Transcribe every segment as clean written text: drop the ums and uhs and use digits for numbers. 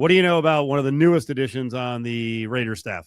What do you know about one of the newest additions on the Raiders staff?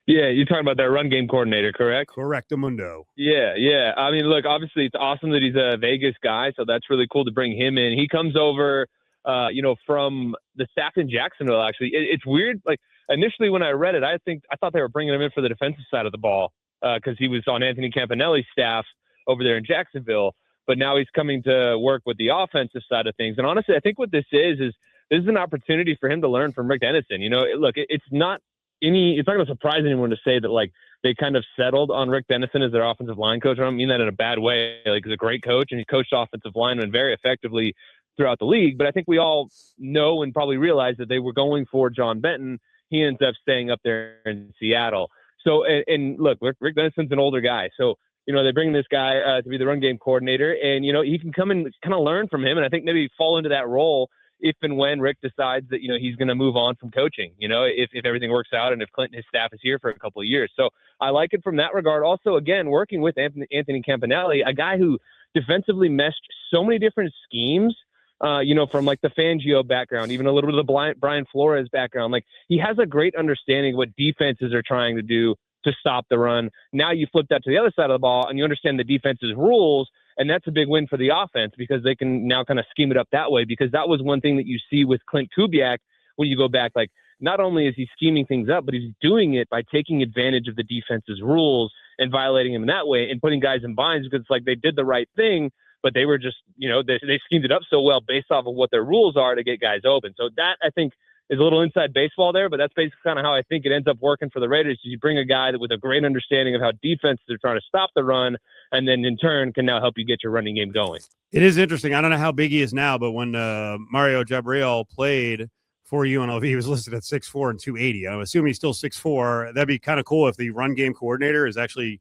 Yeah, you're talking about that run game coordinator, correct? Correctamundo. Yeah. I mean, look, obviously it's awesome that he's a Vegas guy, so that's really cool to bring him in. He comes over, from the staff in Jacksonville, actually. It's weird. Like, initially when I read it, I thought they were bringing him in for the defensive side of the ball because he was on Anthony Campanelli's staff over there in Jacksonville. But now he's coming to work with the offensive side of things. And honestly, I think what this is an opportunity for him to learn from Rick Dennison. Look, it's not going to surprise anyone to say that, like, they kind of settled on Rick Dennison as their offensive line coach. I don't mean that in a bad way. Like, he's a great coach, and he coached offensive linemen very effectively throughout the league. But I think we all know and probably realize that they were going for John Benton. He ends up staying up there in Seattle. So, and look, Rick Dennison's an older guy. So, they bring this guy to be the run game coordinator, and, he can come and kind of learn from him. And I think maybe fall into that role if and when Rick decides that, he's going to move on from coaching, if everything works out and if Clint and his staff is here for a couple of years. So I like it from that regard. Also, again, working with Anthony Campanelli, a guy who defensively meshed so many different schemes, from like the Fangio background, even a little bit of the Brian Flores background. Like, he has a great understanding of what defenses are trying to do to stop the run. Now you flip that to the other side of the ball and you understand the defense's rules. And that's a big win for the offense because they can now kind of scheme it up that way, because that was one thing that you see with Clint Kubiak when you go back. Like, not only is he scheming things up, but he's doing it by taking advantage of the defense's rules and violating them in that way and putting guys in binds, because it's like they did the right thing, but they were just, they schemed it up so well based off of what their rules are to get guys open. So that, I think, is a little inside baseball there, but that's basically kind of how I think it ends up working for the Raiders. You bring a guy that with a great understanding of how defenses are trying to stop the run, and then in turn can now help you get your running game going. It is interesting. I don't know how big he is now, but when Mario Gabriel played for UNLV, he was listed at 6'4" and 280. I'm assuming he's still 6'4". That'd be kind of cool if the run game coordinator is actually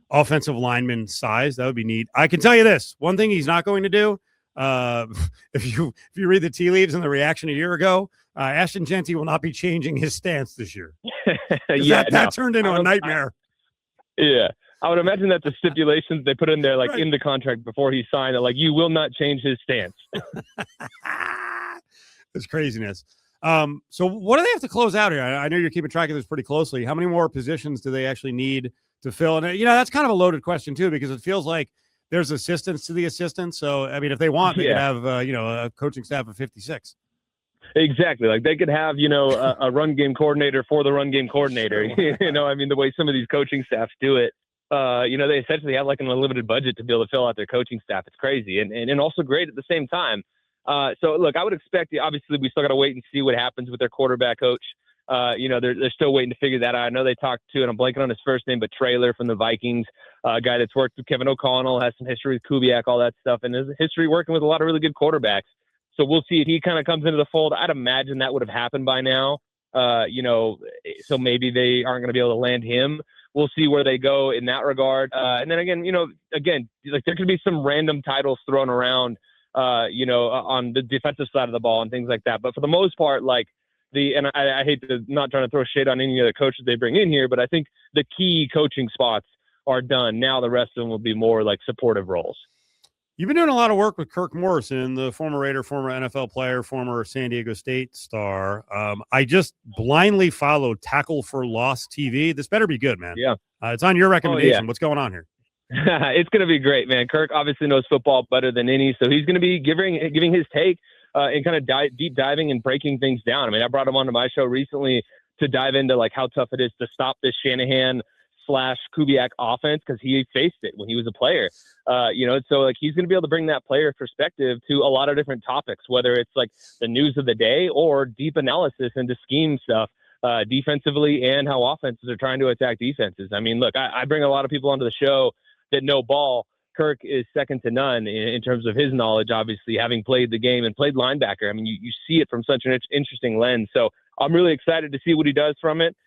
offensive lineman size. That would be neat. I can tell you this. One thing he's not going to do, if you read the tea leaves and the reaction a year ago, Ashton Genty will not be changing his stance this year. That turned into a nightmare. I would imagine that the stipulations they put in there, like in the contract before he signed it, like, you will not change his stance. It's craziness. So what do they have to close out here? I know you're keeping track of this pretty closely. How many more positions do they actually need to fill? And, that's kind of a loaded question too, because it feels like there's assistants to the assistants. So, I mean, if they want, they could have, a coaching staff of 56. Exactly. Like, they could have, a run game coordinator for the run game coordinator. I mean, the way some of these coaching staffs do it, they essentially have like an unlimited budget to be able to fill out their coaching staff. It's crazy and also great at the same time. So look, I would expect, obviously we still got to wait and see what happens with their quarterback coach. They're still waiting to figure that out. I know they talked to, and I'm blanking on his first name, but Traylor from the Vikings, a guy that's worked with Kevin O'Connell, has some history with Kubiak, all that stuff, and his history working with a lot of really good quarterbacks. So we'll see if he kind of comes into the fold. I'd imagine that would have happened by now. So maybe they aren't going to be able to land him. We'll see where they go in that regard. And then again, like, there could be some random titles thrown around, on the defensive side of the ball and things like that. But for the most part, like, and I hate to not trying to throw shade on any of the coaches they bring in here, but I think the key coaching spots are done. Now the rest of them will be more like supportive roles. You've been doing a lot of work with Kirk Morrison, the former Raider, former NFL player, former San Diego State star. I just blindly followed Tackle for Loss TV. This better be good, man. Yeah. It's on your recommendation. Oh, yeah. What's going on here? It's going to be great, man. Kirk obviously knows football better than any, so he's going to be giving his take and kind of deep diving and breaking things down. I mean, I brought him onto my show recently to dive into like how tough it is to stop this Shanahan / Kubiak offense, because he faced it when he was a player. So like he's going to be able to bring that player perspective to a lot of different topics, whether it's like the news of the day or deep analysis into scheme stuff, defensively, and how offenses are trying to attack defenses. I mean, look, I bring a lot of people onto the show that know ball. Kirk is second to none in terms of his knowledge, obviously, having played the game and played linebacker. I mean, you see it from such an interesting lens. So I'm really excited to see what he does from it.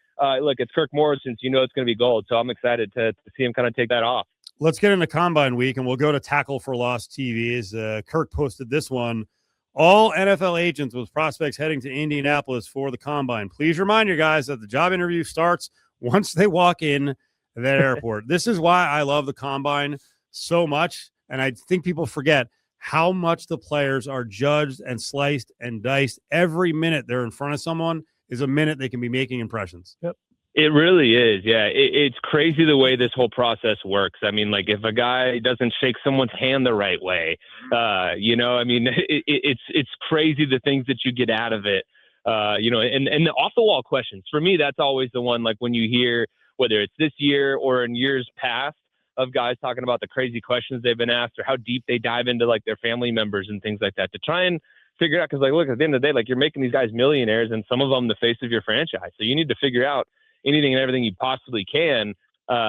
Look, it's Kirk Morrison, so it's going to be gold. So I'm excited to see him kind of take that off. Let's get into Combine Week, and we'll go to Tackle for Loss TV's. Kirk posted this one. All NFL agents with prospects heading to Indianapolis for the Combine. Please remind you guys that the job interview starts once they walk in that airport. This is why I love the Combine so much, and I think people forget how much the players are judged and sliced and diced. Every minute they're in front of someone is a minute they can be making impressions. Yep. It really is. Yeah. It's crazy the way this whole process works. I mean, like if a guy doesn't shake someone's hand the right way, it's crazy the things that you get out of it. And the off the wall questions, for me, that's always the one, like when you hear, whether it's this year or in years past, of guys talking about the crazy questions they've been asked or how deep they dive into like their family members and things like that to try and figure out. Cause like, look, at the end of the day, like you're making these guys millionaires and some of them the face of your franchise. So you need to figure out anything and everything you possibly can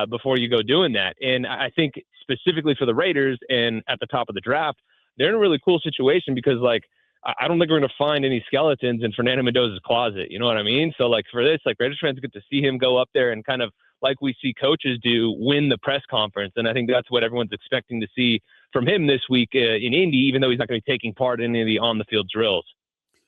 before you go doing that. And I think specifically for the Raiders and at the top of the draft, they're in a really cool situation because like, I don't think we're going to find any skeletons in Fernando Mendoza's closet. You know what I mean? So like for this, like Raiders fans get to see him go up there and kind of like we see coaches do, win the press conference. And I think that's what everyone's expecting to see from him this week in Indy, even though he's not going to be taking part in any of the on the field drills.